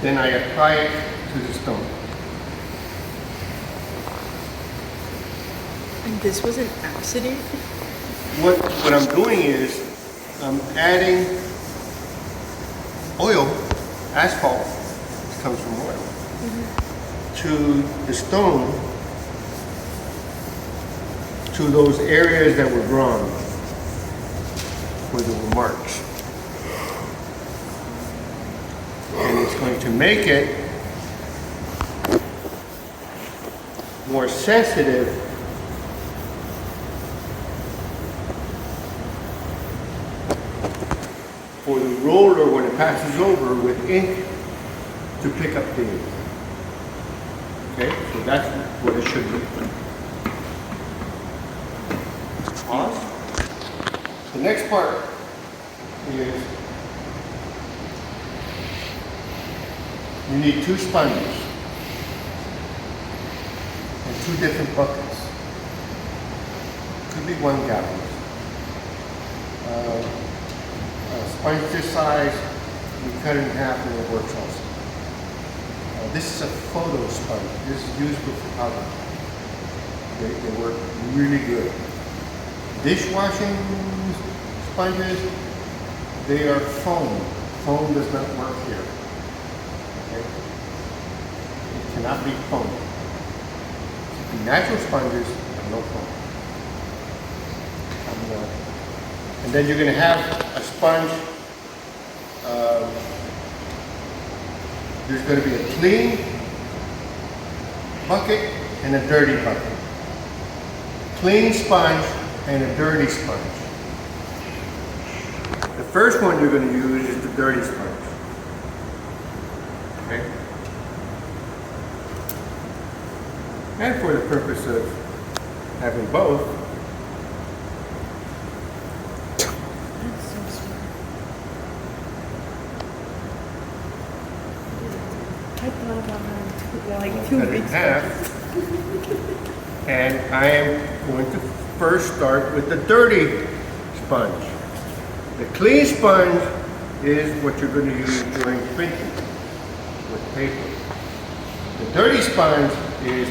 Then I apply it to the stone. And this was an accident? What I'm doing is I'm adding oil, asphalt, it comes from oil, to the stone, to those areas that were drawn, where there were marks. And it's going to make it more sensitive for the roller when it passes over with ink to pick up the ink. Okay, so that's what it should be. Pause. The next part is you need 2 sponges and 2 different buckets. Could be 1 gallon. A sponge this size, you cut it in half and it works also. This is a photo sponge. This is used for photography. They work really good. Dishwashing sponges, they are foam. Foam does not work here. Okay? It cannot be foam. The natural sponges have no foam. And then you're going to have a sponge. There's going to be a clean bucket and a dirty bucket. Clean sponge and a dirty sponge. The first one you're going to use is the dirty sponge. Okay? And for the purpose of having both, That's so smart. I thought about that like I'll 2 cut it in weeks half. And I am going to first start with the dirty sponge. The clean sponge is what you're going to use during printing with paper. The dirty sponge is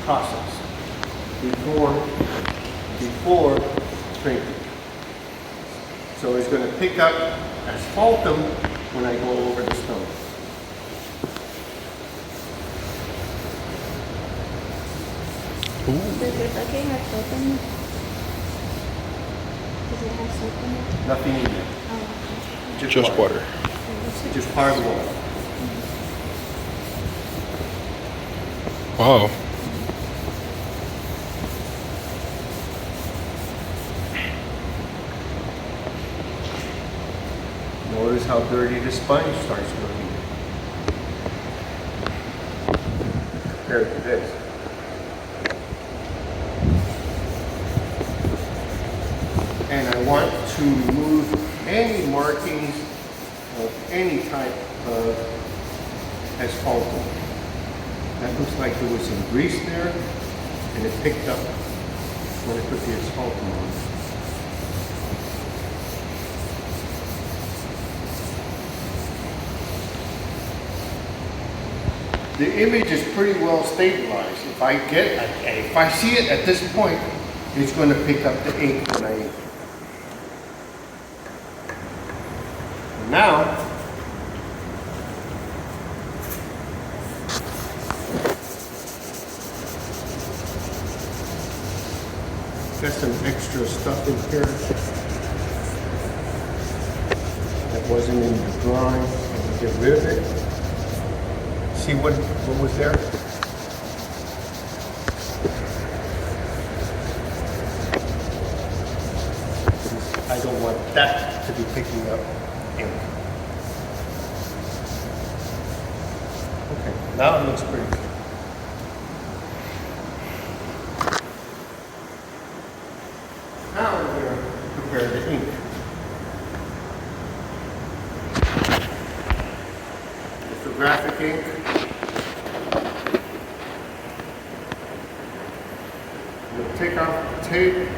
processed before printing. So it's going to pick up asphaltum when I go over the stone. Does your bucket have soap in it? Does it have soap in it? Nothing in there. Oh, Just water. Just hard water. Wow. Notice how dirty the sponge starts looking compared to this. And I want to remove any markings of any type of asphaltum. That looks like there was some grease there, and it picked up when I put the asphaltum on. The image is pretty well stabilized. If I see it at this point, it's going to pick up the ink when I ink. Now, got some extra stuff in here that wasn't in the drawing. I'm going to get rid of it. See what was there? I don't want that to be picking up ink. Okay, now it looks pretty good. Now we're going to prepare the ink. Lithographic ink. We'll take off the tape.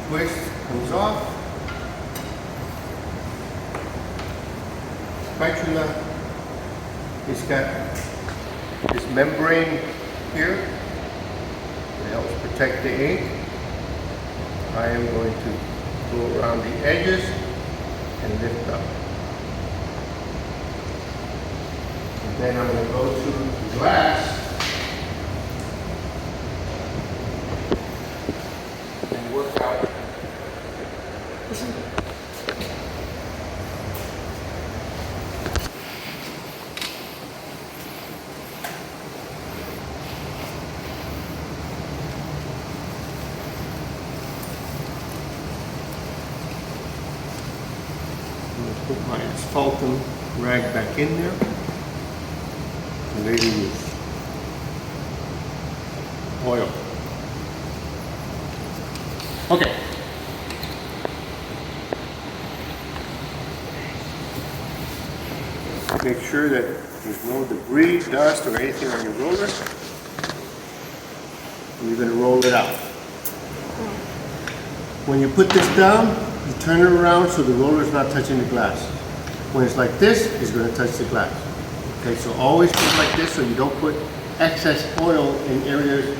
twist comes off. Spatula, it's got this membrane here. It helps protect the ink. I am going to go around the edges and lift up. And then I'm going to go to the glass and work out. Put my asphaltum rag back in there and later use oil. Okay. Make sure that there's no debris, dust, or anything on your roller. And you're going to roll it out. When you put this down, you turn it around so the roller is not touching the glass. When it's like this, it's going to touch the glass. Okay, so always put it like this so you don't put excess oil in areas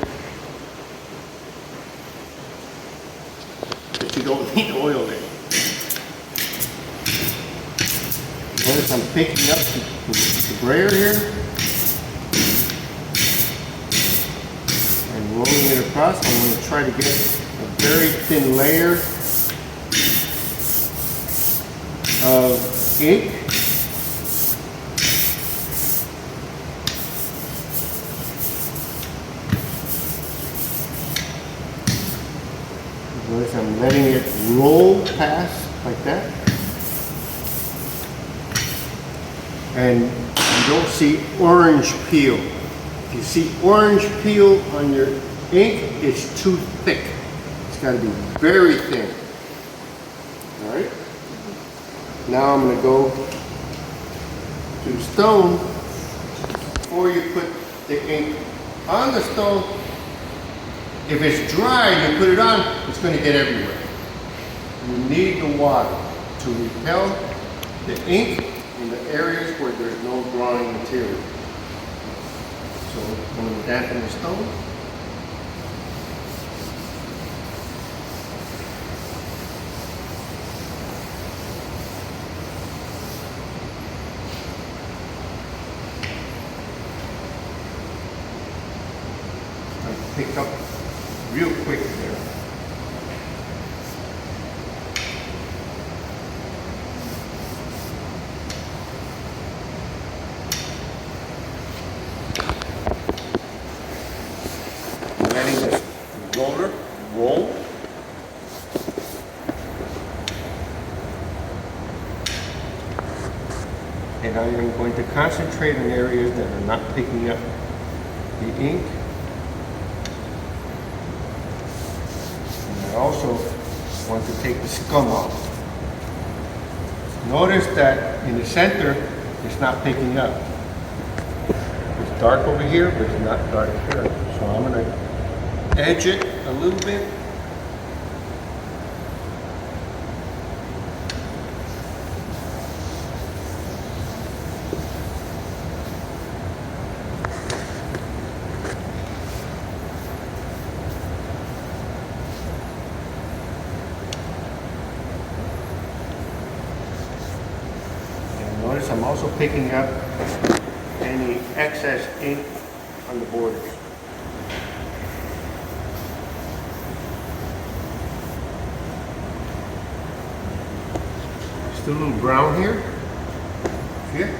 that you don't need oil in. Notice I'm picking up the brayer here and rolling it across. I'm going to try to get a very thin layer of ink. Notice I'm letting it roll past like that. And you don't see orange peel. If you see orange peel on your ink, it's too thick. It's got to be very thin. All right? Now I'm going to go to the stone. Before you put the ink on the stone, if it's dry and you put it on, it's going to get everywhere. You need the water to repel the ink in the areas where there's no drawing material. So I'm going to dampen the stone. I pick up real quick there. Letting this roller roll. And I am going to concentrate on areas that are not picking up the ink. And I also want to take the scum off. Notice that in the center, it's not picking up. It's dark over here, but it's not dark here. So I'm going to edge it a little bit. And notice I'm also picking up any excess ink on the borders. Still a little brown here. See it?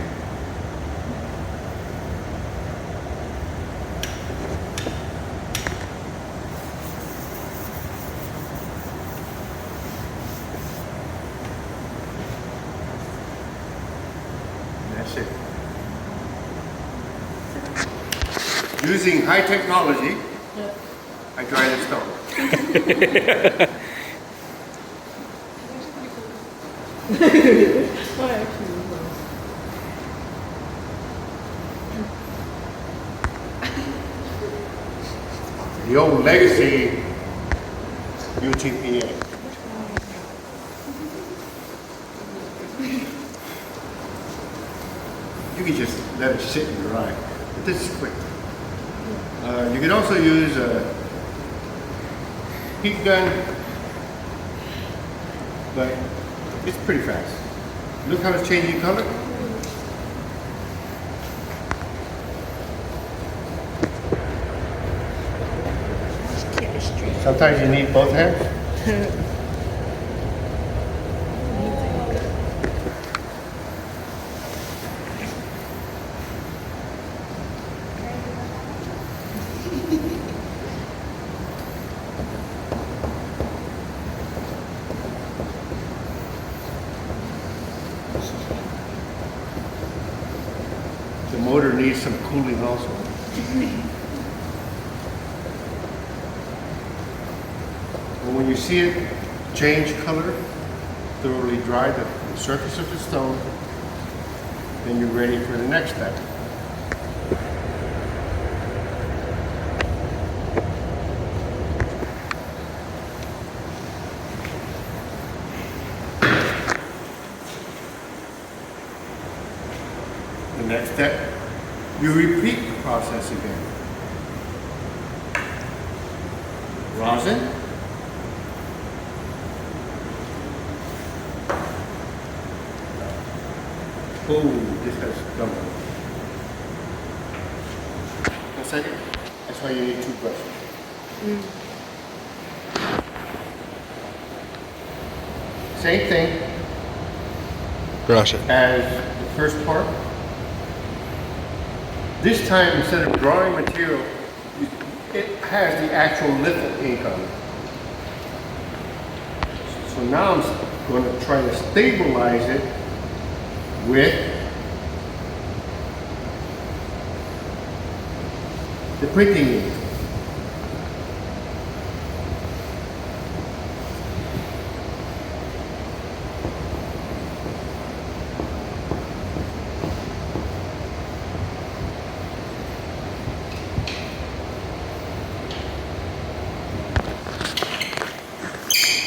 And that's it. Using high technology, I dry the stone. The old legacy UTPA. you could just let it sit and dry. But this is quick. You can also use a heat gun, but it's pretty fast. Look how it's changing color. Chemistry. Sometimes you need both hands. The motor needs some cooling also. And when you see it change color, thoroughly dry the surface of the stone, then you're ready for the next step. The next step, you repeat the process again. Rosin. Oh, this has gum. One second. That's why you need two brushes. Same thing Brush it. as the first part. This time, instead of drawing material, it has the actual litho ink on it. So now I'm going to try to stabilize it with the printing ink.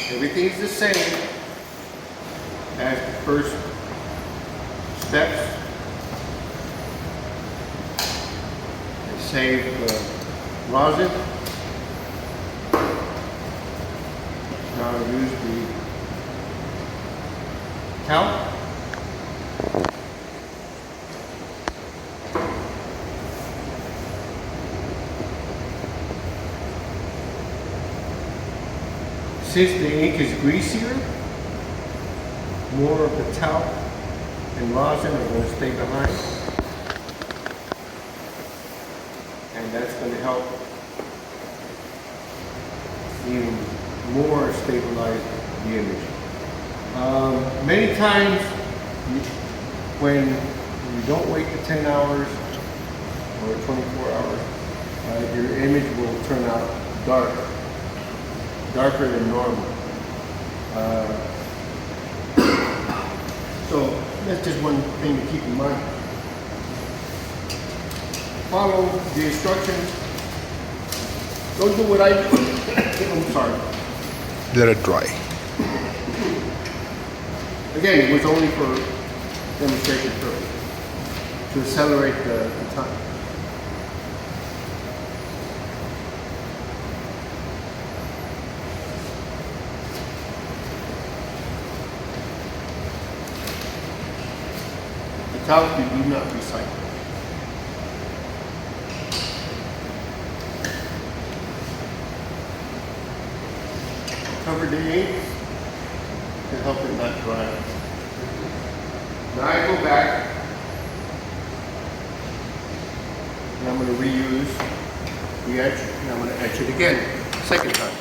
Everything is the same as the first steps. I save the rosin. Now I use the talc. Since the ink is greasier, more of the talc and rosin are going to stay behind. And that's going to help even more stabilize the image. Many times when you don't wait the 10 hours or 24 hours, your image will turn out darker than normal. So that's just one thing to keep in mind. Follow the instructions. Don't do what I do. I'm sorry. Let it dry. Again, it was only for demonstration purpose, to accelerate the time. The talc you do not recycle. Cover the ink to help it not dry. Now I go back and I'm going to reuse the etch and I'm going to etch it again, second time.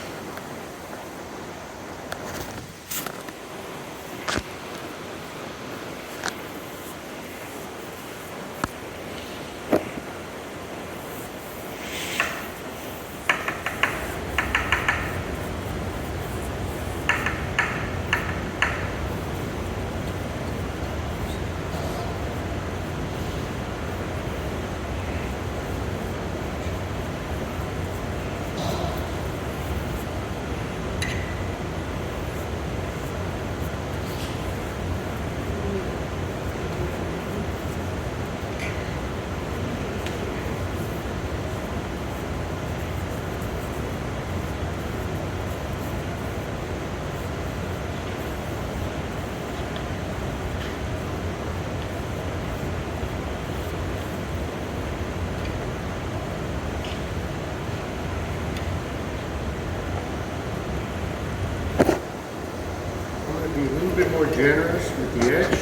more generous with the edge,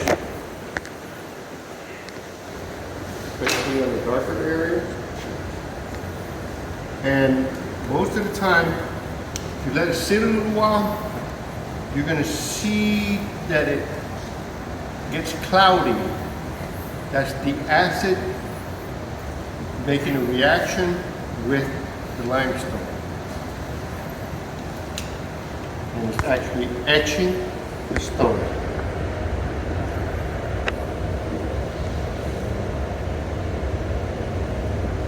especially on the darker areas. And most of the time, if you let it sit a little while, you're going to see that it gets cloudy. That's the acid making a reaction with the limestone. And it's actually etching the stone.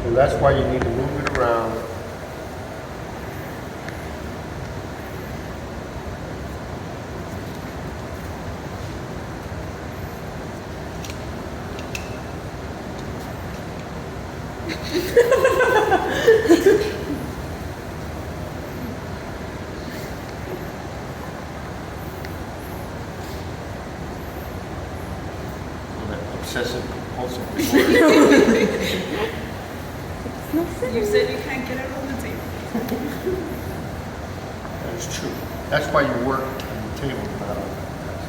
So that's why you need to move it around. Obsessive compulsive disorder. You said you can't get it on the table. That is true. That's why you work on the table, not on the desk.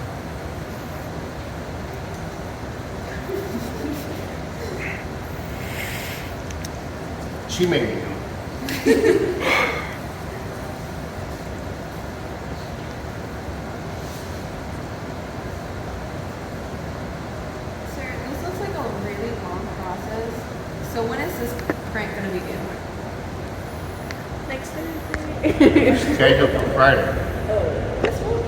She made me do it. Sir, this looks like a really long process. So when is this prank gonna begin? Next Thursday. Scheduled for Friday. Oh, this one?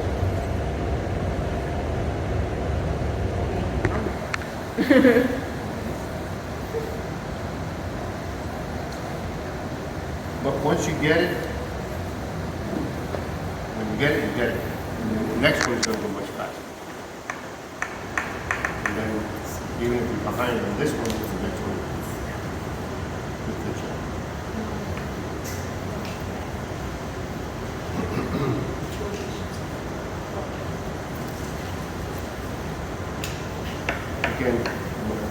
But once you get it, when you get it, you get it. And the next one's gonna go much faster. And then even if you're behind on this one, the next one will catch up. Again, I'm gonna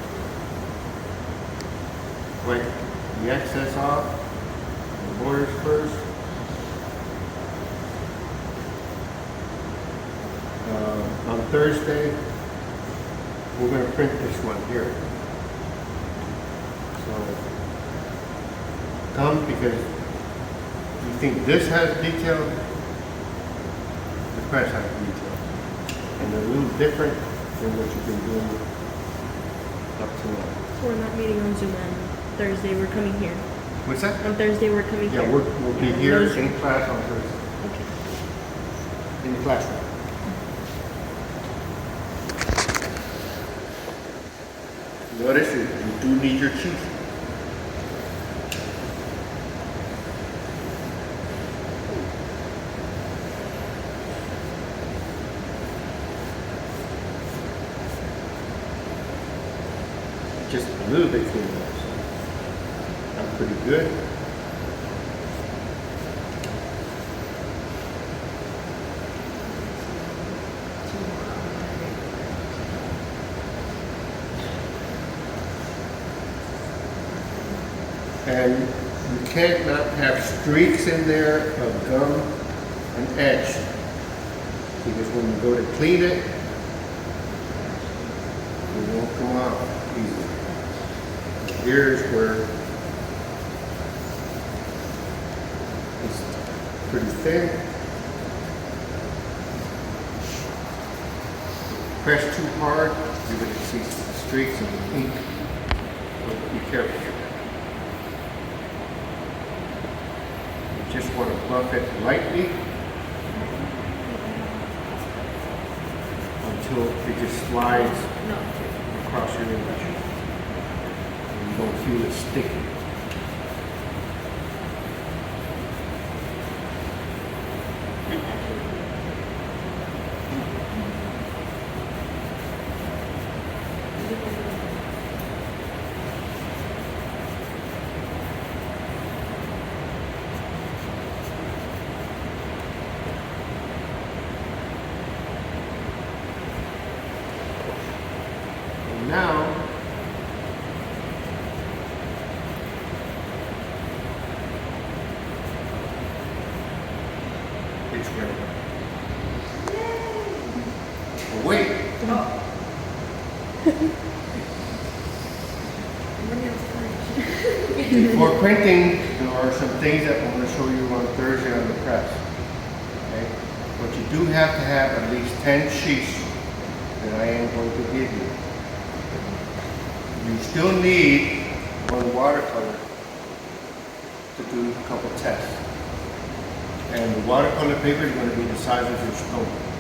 wipe the excess off, the borders first. On Thursday, we're going to print this one here. So come because you think this has detail, the press has detail. And they're a little different than what you've been doing up to now. So we're not meeting on Zoom on Thursday, we're coming here. What's that? On Thursday, we're coming Yeah, here. we'll be here in class on Thursday, Okay. in the classroom. Notice you do need your chief. Just a little bit too much. I'm pretty good. And you can't not have streaks in there of gum and etch. Because when you go to clean it, it won't come out easily. Here's where it's pretty thin. Press too hard, you're going to see some streaks of ink. So be careful. You just want to buff it lightly until it just slides across your image. And you don't feel it sticking. And now, it's ready. Oh. For printing, there are some things that I'm going to show you on Thursday on the press. Okay? But you do have to have at least 10 sheets that I am going to give you. You still need one watercolor to do a couple tests. And the watercolor paper is going to be the size of your stone.